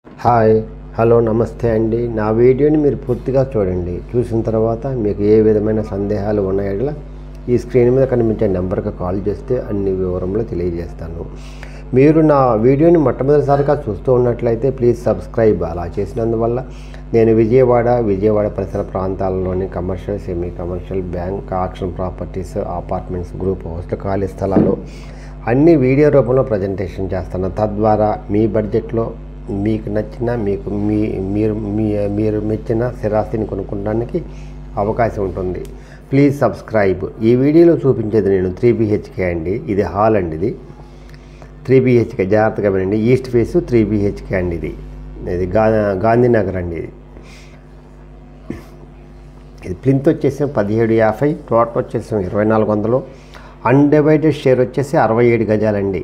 Hi hello నమస్తే అండి. నా వీడియోని మీరు పూర్తిగా చూడండి. చూసిన తర్వాత మీకు ఏ విధమైన సందేహాలు ఉన్నాయో ఈ స్క్రీన్ మీద కనిపించే నెంబర్కి కాల్ చేస్తే అన్ని వివరంలో తెలియజేస్తాను. మీరు నా వీడియోని మొట్టమొదటిసారిగా చూస్తూ ఉన్నట్లయితే ప్లీజ్ సబ్స్క్రైబ్. అలా చేసినందువల్ల నేను విజయవాడ పరిసర ప్రాంతాలలోని commercial, semi commercial, bank, auction properties, apartments, group house, ఖాళీ స్థలాలు అన్ని వీడియో రూపంలో ప్రజెంటేషన్ చేస్తాను. తద్వారా మీ బడ్జెట్లో మీకు నచ్చిన మీరు మెచ్చిన స్థిరాస్తిని కొనుక్కోవడానికి అవకాశం ఉంటుంది. Please subscribe. ఈ వీడియోలో చూపించేది నేను 3 BHK అండి. ఇది హాల్ అండి. ఇది 3 BHK. జాగ్రత్తగా వినండి. ఈస్ట్ ఫేస్ 3 BHK అండి. ఇది గాంధీనగర్ అండి. ఇది ప్లింత్ వచ్చేసి 1750, టోటల్ వచ్చేసి 2400, అన్డివైడెడ్ షేర్ వచ్చేసి 67 గజాలండి.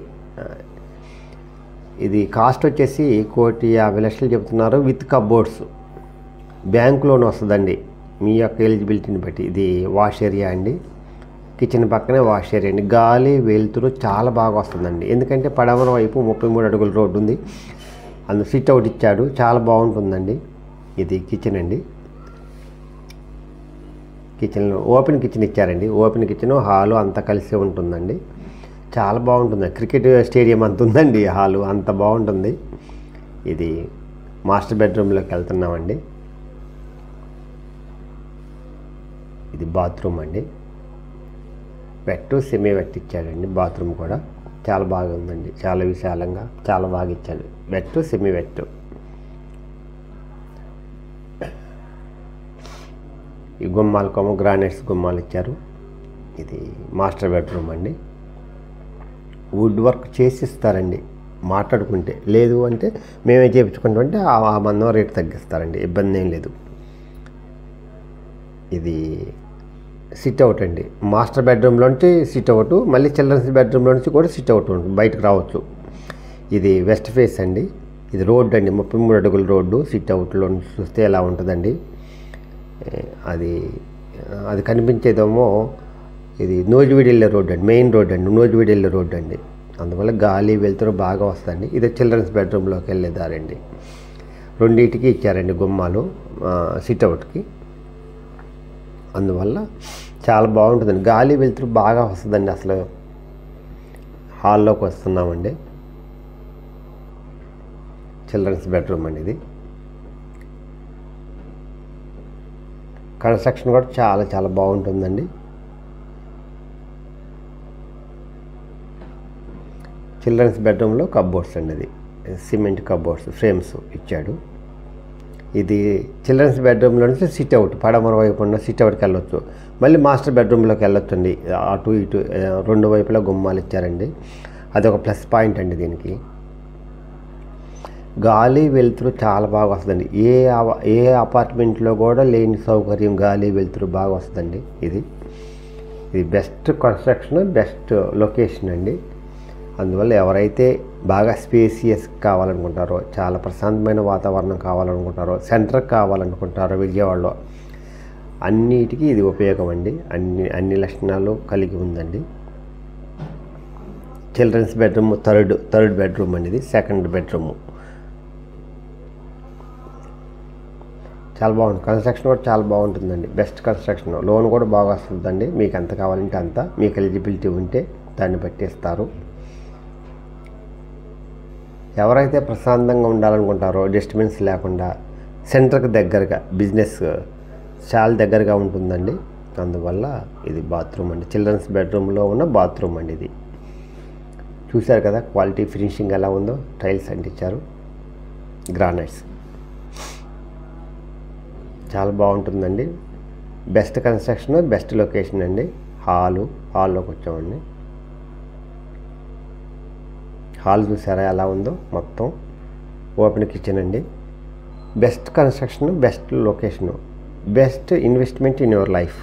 ఇది కాస్ట్ వచ్చేసి 1,50,00,000 చెప్తున్నారు విత్ కబోర్డ్స్. బ్యాంక్ లోన్ వస్తుందండి మీ యొక్క ఎలిజిబిలిటీని బట్టి. ఇది వాష్ ఏరియా అండి. కిచెన్ పక్కనే వాష్ ఏరియా అండి. గాలి వెలుతురు చాలా బాగా వస్తుందండి. ఎందుకంటే పడమర వైపు 33 అడుగుల రోడ్డు ఉంది. అందులో సిట్ అవుట్ ఇచ్చాడు. చాలా బాగుంటుందండి. ఇది కిచెన్ అండి. కిచెన్లో ఓపెన్ కిచెన్ ఇచ్చారండి. ఓపెన్ కిచెన్, హాలు అంతా కలిసి ఉంటుందండి. చాలా బాగుంటుంది. క్రికెట్ స్టేడియం అంత ఉందండి హాలు, అంత బాగుంటుంది. ఇది మాస్టర్ బెడ్రూమ్లోకి వెళ్తున్నామండి. ఇది బాత్రూమ్ అండి. వెట్, సెమీ వెట్ ఇచ్చాడండి. బాత్రూమ్ కూడా చాలా బాగా ఉందండి. చాలా విశాలంగా చాలా బాగా ఇచ్చాడు. Wet, semi wet. ఈ గుమ్మాలకేమో గ్రానైట్స్ గుమ్మాలు ఇచ్చారు. ఇది మాస్టర్ బెడ్రూమ్ అండి. వుడ్ వర్క్ చేసి ఇస్తారండి మాట్లాడుకుంటే. లేదు అంటే మేమే చేయించుకుంటామంటే ఆ మందం రేటు తగ్గిస్తారండి. ఇబ్బంది ఏం లేదు. ఇది సిట్ అవుట్ అండి. మాస్టర్ బెడ్రూమ్లో నుంచి సిట్ అవుట్, మళ్ళీ చిల్డ్రన్స్ బెడ్రూమ్లో నుంచి కూడా సిట్ అవుట్ ఉంటుంది, బయటకు రావచ్చు. ఇది వెస్ట్ ఫేస్ అండి. ఇది రోడ్డు అండి. 33 అడుగుల రోడ్డు. సిట్ అవుట్లో నుంచి చూస్తే ఎలా ఉంటుందండి. అది కనిపించేదేమో ఇది నూజివీడు వెళ్ళే రోడ్ అండి. మెయిన్ రోడ్ అండి. నూజివీడు వెళ్ళే రోడ్ అండి. అందువల్ల గాలి వెలుతురు బాగా వస్తుందండి. ఇది చిల్డ్రన్స్ బెడ్రూమ్లోకి వెళ్ళేదారండి. రెండింటికి ఇచ్చారండి గుమ్మాలు సిట్అవుట్కి. అందువల్ల చాలా బాగుంటుందండి. గాలి వెలుతురు బాగా వస్తుందండి. అసలు హాల్లోకి వస్తున్నామండి. చిల్డ్రన్స్ బెడ్రూమ్ అండి. ఇది కన్స్ట్రక్షన్ కూడా చాలా చాలా బాగుంటుందండి. చిల్డ్రన్స్ బెడ్రూమ్లో కబోర్డ్స్ అండి. ఇది సిమెంట్ కబోర్డ్స్, ఫ్రేమ్స్ ఇచ్చాడు. ఇది చిల్డ్రన్స్ బెడ్రూమ్లో నుంచి సిట్ అవుట్, పడమర వైపు ఉన్న సిట్ అవుట్కి వెళ్ళొచ్చు. మళ్ళీ మాస్టర్ బెడ్రూమ్లోకి వెళ్ళొచ్చు అండి. అటు ఇటు రెండు వైపులా గుమ్మాలు ఇచ్చారండి. అదొక ప్లస్ పాయింట్ అండి దీనికి. గాలి వెలుతురు చాలా బాగా వస్తుందండి. ఏ అపార్ట్మెంట్లో కూడా లేని సౌకర్యం, గాలి వెలుతురు బాగా వస్తుందండి. ఇది బెస్ట్ కన్స్ట్రక్షన్, బెస్ట్ లొకేషన్ అండి. అందువల్ల ఎవరైతే బాగా స్పేసియస్ కావాలనుకుంటారో, చాలా ప్రశాంతమైన వాతావరణం కావాలనుకుంటారో, సెంటర్ కావాలనుకుంటారో విజయవాడలో, అన్నిటికీ ఇది ఉపయోగం అండి. అన్ని లక్షణాలు కలిగి ఉందండి. చిల్డ్రన్స్ బెడ్రూమ్ థర్డ్ బెడ్రూమ్ అండి. ఇది సెకండ్ బెడ్రూమ్. చాలా బాగుంటుంది. కన్స్ట్రక్షన్ కూడా చాలా బాగుంటుందండి. Best construction. లోన్ కూడా బాగా వస్తుందండి. మీకు ఎంత కావాలంటే అంత, మీకు ఎలిజిబిలిటీ ఉంటే దాన్ని బట్టి ఇస్తారు. ఎవరైతే ప్రశాంతంగా ఉండాలనుకుంటారో, డిస్టర్బెన్స్ లేకుండా, సెంటర్కి దగ్గరగా, బిజినెస్ చాలా దగ్గరగా ఉంటుందండి. అందువల్ల ఇది బాత్రూమ్ అండి. చిల్డ్రన్స్ బెడ్రూమ్లో ఉన్న బాత్రూమ్ అండి. ఇది చూశారు కదా క్వాలిటీ, ఫినిషింగ్ ఎలా ఉందో. టైల్స్ అంటించారు, గ్రానైట్స్. చాలా బాగుంటుందండి. బెస్ట్ కన్స్ట్రక్షన్, బెస్ట్ లొకేషన్ అండి. హాల్లోకి వచ్చామండి. హాల్ చూసారా ఎలా ఉందో. మొత్తం ఓపెన్ కిచెన్ అండి. Best construction, best location, best investment in your life.